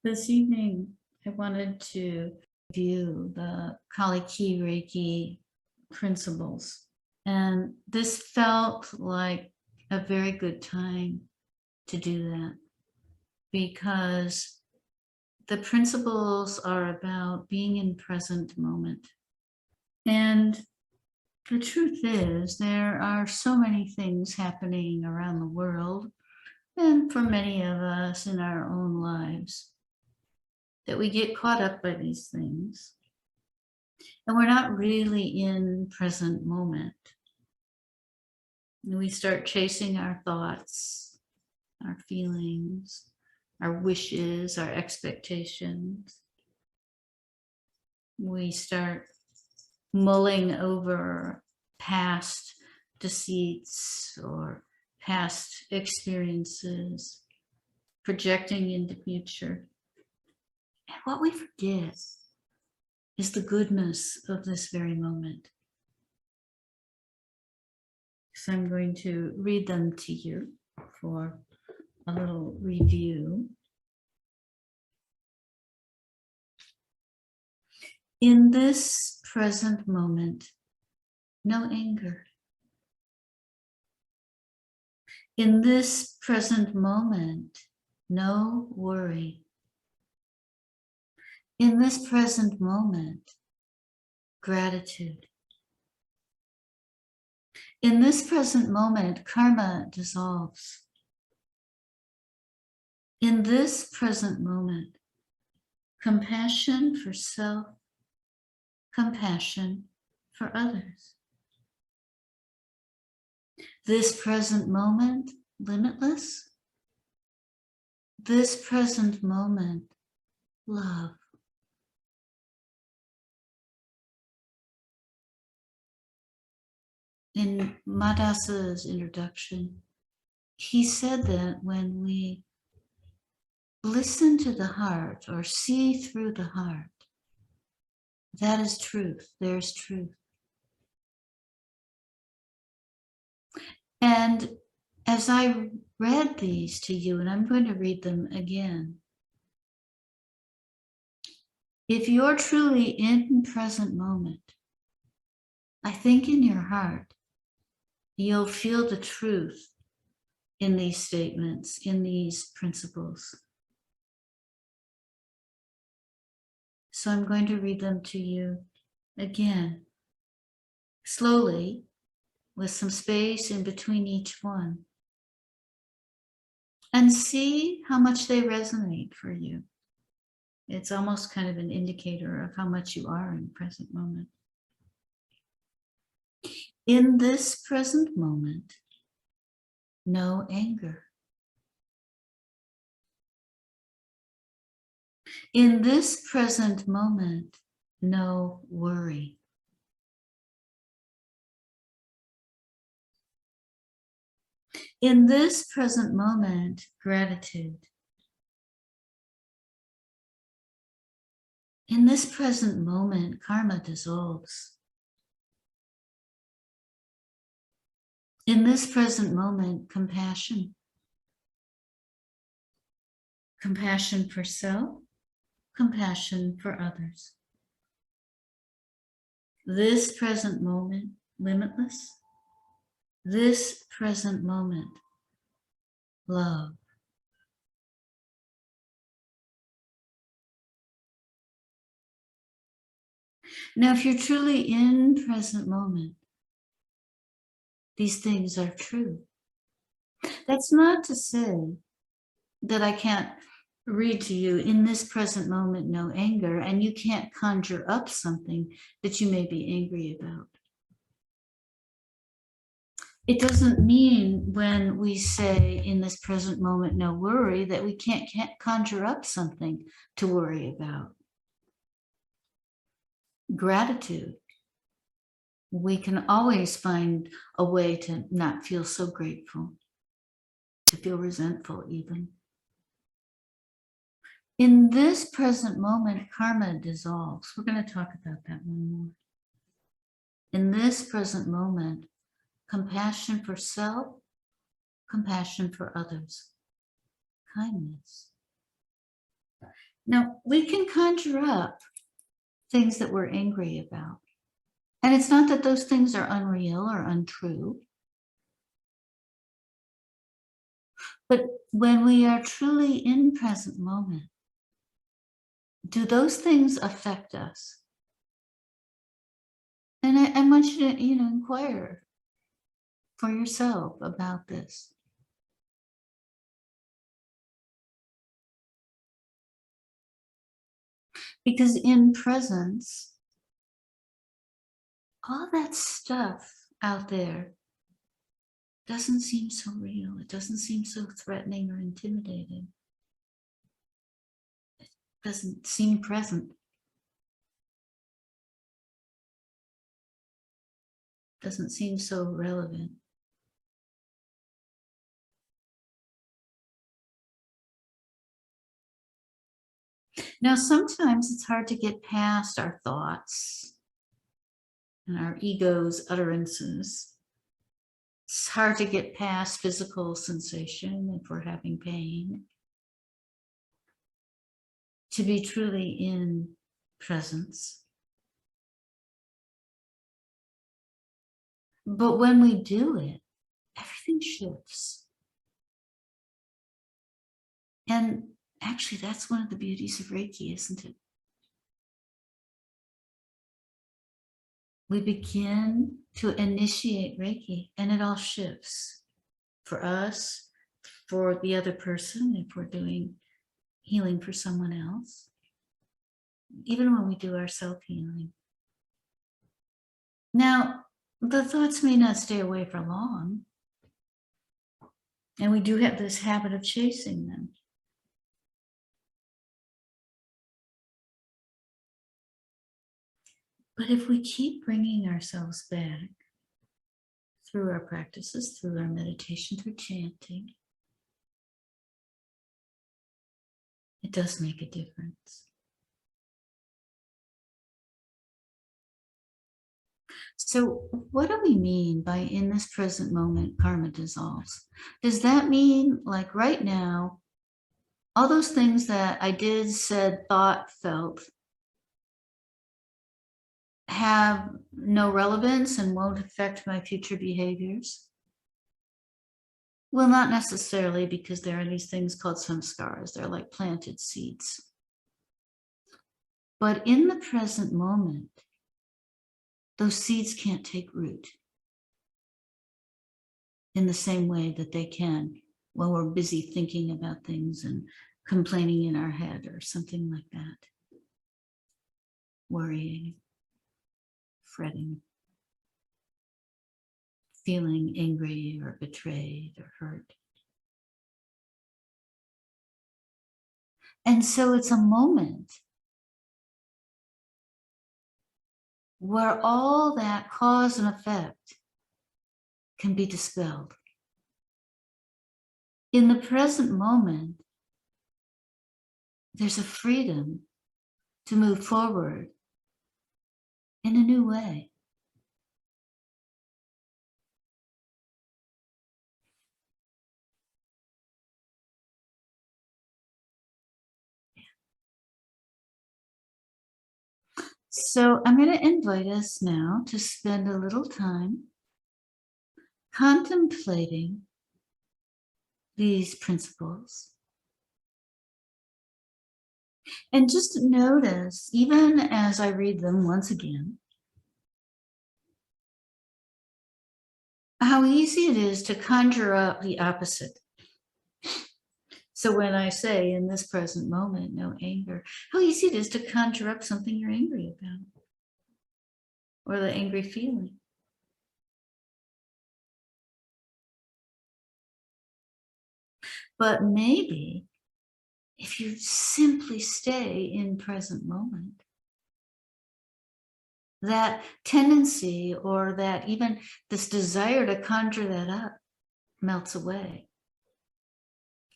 This evening, I wanted to review the Kali-Ki Reiki Principles. And this felt like a very good time to do that because the principles are about being in present moment. And the truth is, there are so many things happening around the world, and for many of us in our own lives, that we get caught up by these things. And we're not really in present moment. And we start chasing our thoughts, our feelings, our wishes, our expectations. We start mulling over past deceits or past experiences, projecting into future. And what we forget is the goodness of this very moment. So I'm going to read them to you for a little review. In this present moment, no anger. In this present moment, no worry. In this present moment, gratitude. In this present moment, karma dissolves. In this present moment, compassion for self, compassion for others. This present moment, limitless. This present moment, love. In Madasa's introduction, he said that when we listen to the heart or see through the heart, that is truth. There's truth. And as I read these to you, and I'm going to read them again, if you're truly in present moment, I think in your heart, you'll feel the truth in these statements, in these principles. So I'm going to read them to you again, slowly, with some space in between each one. And see how much they resonate for you. It's almost kind of an indicator of how much you are in present moment. In this present moment, no anger. In this present moment, no worry. In this present moment, gratitude. In this present moment, karma dissolves. In this present moment, compassion. Compassion for self, compassion for others. This present moment, limitless. This present moment, love. Now, if you're truly in present moment, these things are true. That's not to say that I can't read to you in this present moment, no anger, and you can't conjure up something that you may be angry about. It doesn't mean when we say in this present moment, no worry, that we can't conjure up something to worry about. Gratitude. We can always find a way to not feel so grateful, to feel resentful even. In this present moment, karma dissolves. We're going to talk about that one more. In this present moment, compassion for self, compassion for others, kindness. Now, we can conjure up things that we're angry about. And it's not that those things are unreal or untrue. But when we are truly in present moment, do those things affect us? And I want you to, inquire for yourself about this. Because in presence, all that stuff out there doesn't seem so real. It doesn't seem so threatening or intimidating. It doesn't seem present. Doesn't seem so relevant. Now, sometimes it's hard to get past our thoughts and our ego's utterances. It's hard to get past physical sensation if we're having pain. To be truly in presence. But when we do it, everything shifts. And actually, that's one of the beauties of Reiki, isn't it? We begin to initiate Reiki and it all shifts for us, for the other person, if we're doing healing for someone else, even when we do our self-healing. Now, the thoughts may not stay away for long, and we do have this habit of chasing them. But if we keep bringing ourselves back through our practices, through our meditation, through chanting, it does make a difference. So what do we mean by in this present moment, karma dissolves? Does that mean like right now, all those things that I did, said, thought, felt have no relevance and won't affect my future behaviors? Well, not necessarily, because there are these things called samskaras. They're like planted seeds. But in the present moment, those seeds can't take root in the same way that they can when we're busy thinking about things and complaining in our head or something like that. Worrying, fretting, feeling angry or betrayed or hurt. And so it's a moment where all that cause and effect can be dispelled. In the present moment, there's a freedom to move forward in a new way. So I'm going to invite us now to spend a little time contemplating these principles. And just notice, even as I read them once again, how easy it is to conjure up the opposite. So when I say in this present moment, no anger, how easy it is to conjure up something you're angry about or the angry feeling. But maybe if you simply stay in present moment, that tendency or that even this desire to conjure that up melts away.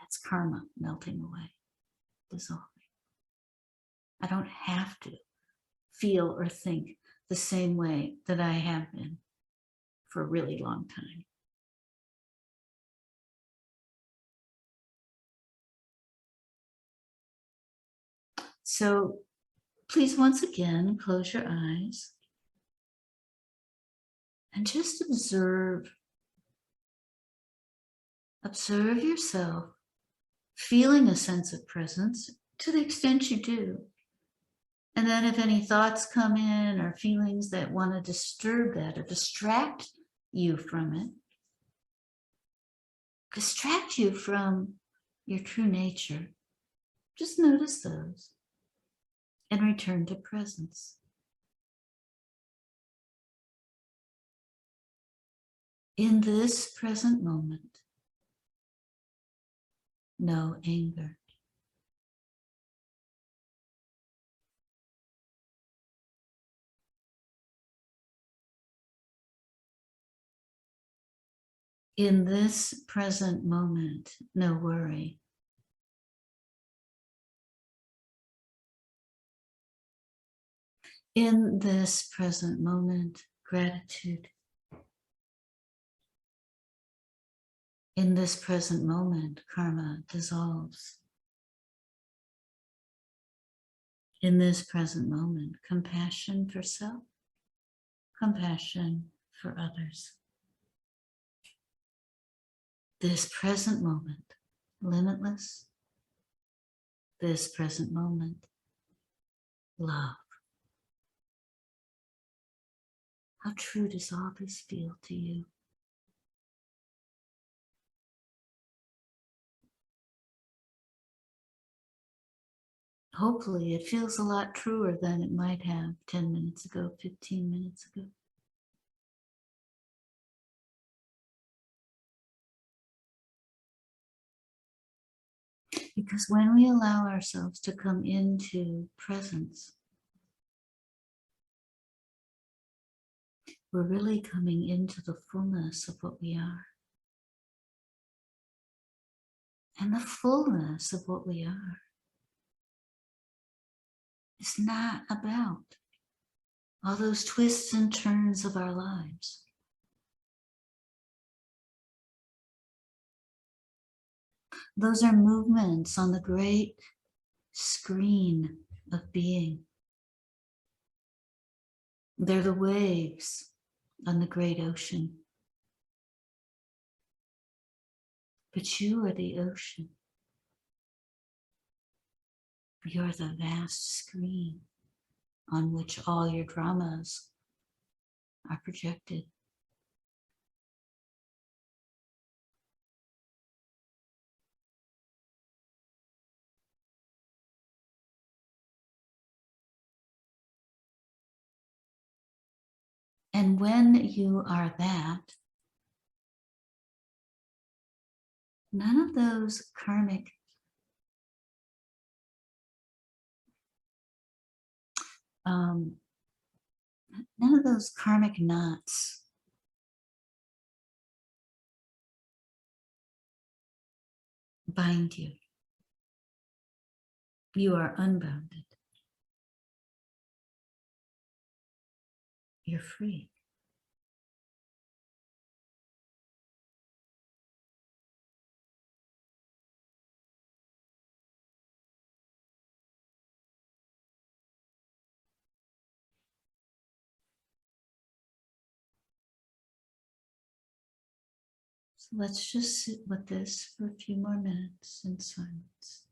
That's karma melting away, dissolving. I don't have to feel or think the same way that I have been for a really long time. So please, once again, close your eyes and just observe. Observe yourself feeling a sense of presence to the extent you do. And then if any thoughts come in or feelings that want to disturb that or distract you from it, distract you from your true nature, just notice those and return to presence. In this present moment, no anger. In this present moment, no worry. In this present moment, gratitude. In this present moment, karma dissolves. In this present moment, compassion for self, compassion for others. This present moment, limitless. This present moment, love. How true does all this feel to you? Hopefully it feels a lot truer than it might have 10 minutes ago, 15 minutes ago. Because when we allow ourselves to come into presence, we're really coming into the fullness of what we are. And the fullness of what we are is not about all those twists and turns of our lives. Those are movements on the great screen of being. They're the waves on the great ocean. But you are the ocean. You're the vast screen on which all your dramas are projected. And when you are that, none of those karmic knots bind you. You are unbounded. You're free. So let's just sit with this for a few more minutes in silence.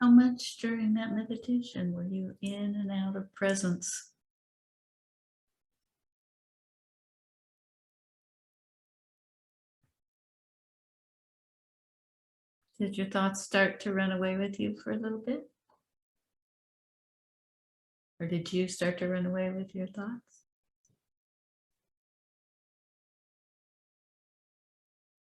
How much during that meditation were you in and out of presence? Did your thoughts start to run away with you for a little bit? Or did you start to run away with your thoughts?